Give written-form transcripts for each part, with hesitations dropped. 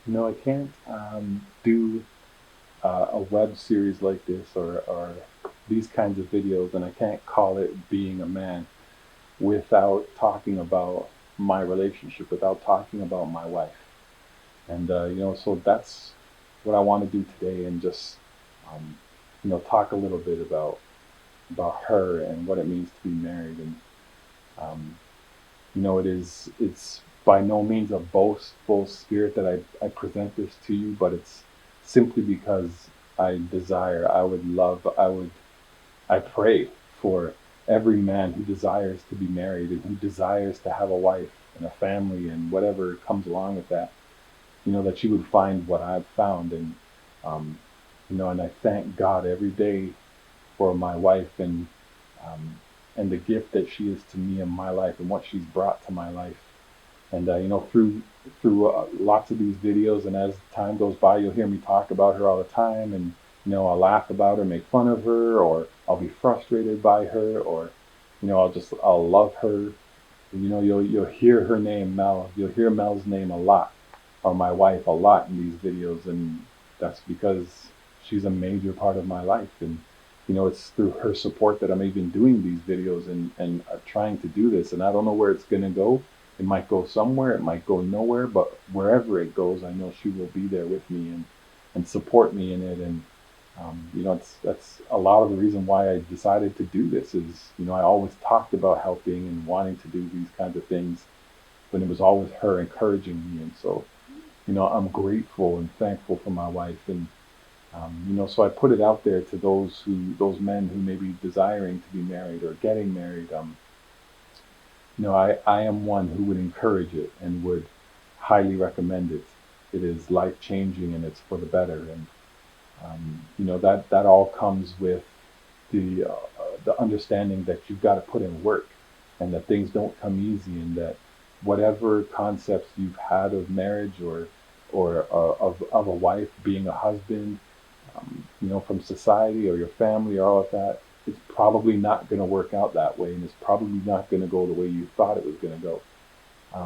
I can't do a web series like this or these kinds of videos, and I can't call it being a man without talking about my relationship, without talking about my wife. And so that's what I want to do today, and just um, talk a little bit about her and what it means to be married. And um, it's by no means a boastful spirit that I present this to you, but it's simply because I pray for every man who desires to be married and who desires to have a wife and a family and whatever comes along with that, that you would find what I've found. And um, and I thank God every day for my wife, um, and the gift that she is to me in my life and what she's brought to my life. And through lots of these videos, and as time goes by, you'll hear me talk about her all the time. And I'll laugh about her, make fun of her, or I'll be frustrated by her, or I'll love her. You'll hear her name, Mel. You'll hear Mel's name a lot, or my wife a lot in these videos, and that's because she's a major part of my life. And it's through her support that I'm even doing these videos and trying to do this. And I don't know where it's gonna go. It might go somewhere, it might go nowhere, but wherever it goes, I know she will be there with me and support me in it. And that's a lot of the reason why I decided to do this. Is I always talked about helping and wanting to do these kinds of things, but it was always her encouraging me. And so I'm grateful and thankful for my wife. And so I put it out there to those men who may be desiring to be married or getting married. I am one who would encourage it and would highly recommend it. It is life changing and it's for the better. And that all comes with the understanding that you've got to put in work, and that things don't come easy, and that whatever concepts you've had of marriage or of a wife being a husband, from society or your family or all of that, it's probably not going to work out that way, and it's probably not going to go the way you thought it was going to go.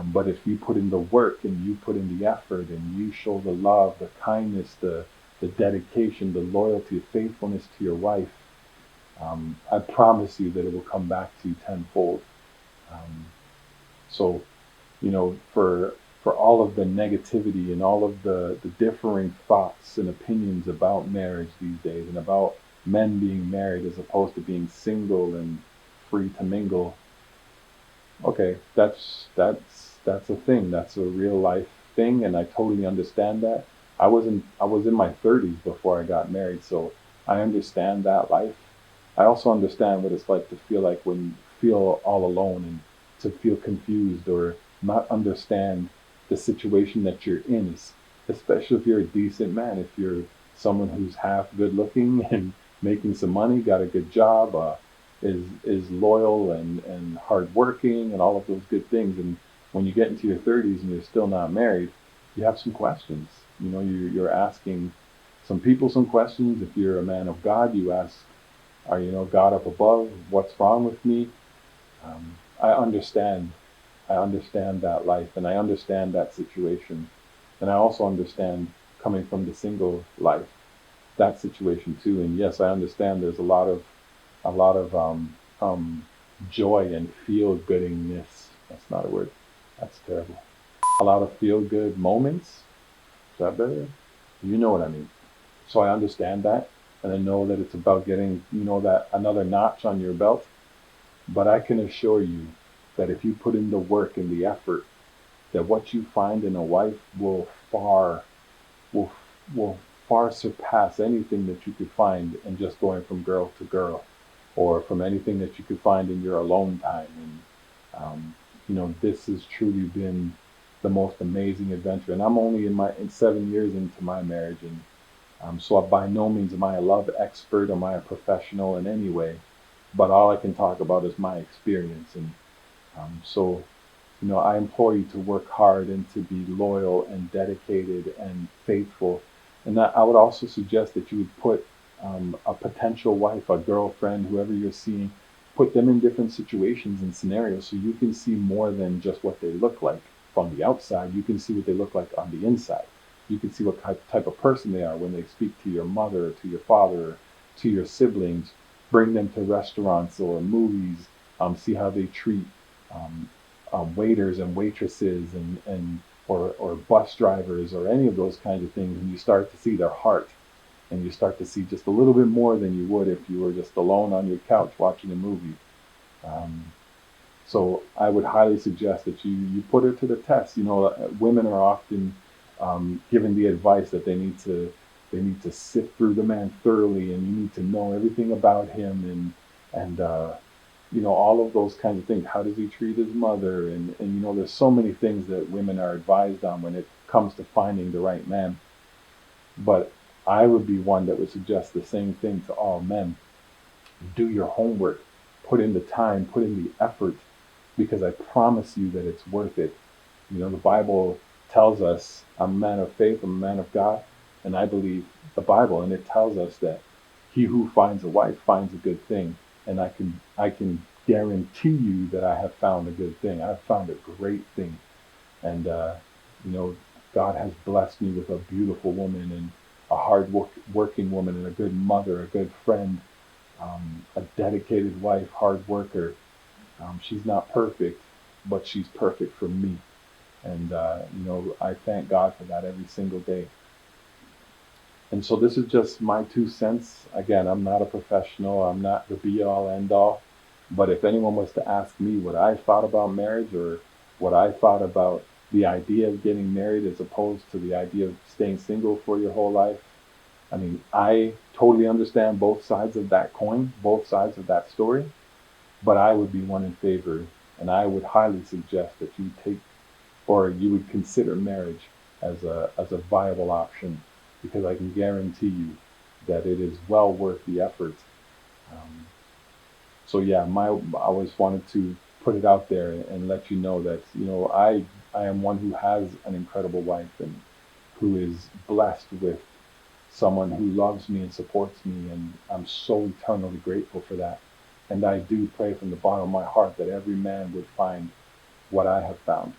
But if you put in the work and you put in the effort and you show the love, the kindness, the dedication, the loyalty, the faithfulness to your wife, I promise you that it will come back to you tenfold. Um, so, for all of the negativity and all of the differing thoughts and opinions about marriage these days, and about men being married as opposed to being single and free to mingle, okay, that's a thing. That's a real life thing, and I totally understand that. I was in my 30s before I got married, so I understand that life. I also understand what it's like to feel like when you feel all alone, and to feel confused or not understand the situation that you're in, especially if you're a decent man, if you're someone who's half good looking and making some money, got a good job, is loyal and hardworking and all of those good things. And when you get into your 30s and you're still not married, you have some questions. You're asking some people some questions. If you're a man of God, you ask, are God up above? What's wrong with me? I understand. I understand that life, and I understand that situation, and I also understand coming from the single life, that situation too. And yes, I understand there's a lot of joy and feel goodingness. That's not a word. That's terrible. A lot of feel good moments. Is that better? You know what I mean. So I understand that, and I know that it's about getting that another notch on your belt. But I can assure you that if you put in the work and the effort, that what you find in a wife will will far surpass anything that you could find in just going from girl to girl, or from anything that you could find in your alone time. And this has truly been the most amazing adventure. And I'm only in 7 years into my marriage, and so by no means am I a love expert or am I a professional in any way. But all I can talk about is my experience. And so I implore you to work hard and to be loyal and dedicated and faithful. And I would also suggest that you would put a potential wife, a girlfriend, whoever you're seeing, put them in different situations and scenarios, so you can see more than just what they look like from the outside. You can see what they look like on the inside. You can see what type of person they are when they speak to your mother, to your father, to your siblings. Bring them to restaurants or movies. See how they treat um, waiters and waitresses or bus drivers or any of those kinds of things, and you start to see their heart, and you start to see just a little bit more than you would if you were just alone on your couch watching a movie. Um, so I would highly suggest that you put it to the test. Women are often given the advice that they need to sift through the man thoroughly, and you need to know everything about him, and all of those kinds of things. How does he treat his mother? And there's so many things that women are advised on when it comes to finding the right man. But I would be one that would suggest the same thing to all men. Do your homework, put in the time, put in the effort, because I promise you that it's worth it. The Bible tells us I'm a man of faith, I'm a man of God, and I believe the Bible, and it tells us that he who finds a wife finds a good thing. And I can guarantee you that I have found a good thing. I've found a great thing. And you know, God has blessed me with a beautiful woman and a working woman and a good mother, a good friend, a dedicated wife, hard worker. She's not perfect, but she's perfect for me. And I thank God for that every single day. And so this is just my 2 cents. Again, I'm not a professional. I'm not the be all end all. But if anyone was to ask me what I thought about marriage, or what I thought about the idea of getting married as opposed to the idea of staying single for your whole life, I mean, I totally understand both sides of that coin, both sides of that story. But I would be one in favor, and I would highly suggest that you take, or you would consider marriage as a viable option, because I can guarantee you that it is well worth the effort. Um, so yeah, I always wanted to put it out there and let you know that I am one who has an incredible wife, and who is blessed with someone who loves me and supports me, and I'm so eternally grateful for that. And I do pray from the bottom of my heart that every man would find what I have found.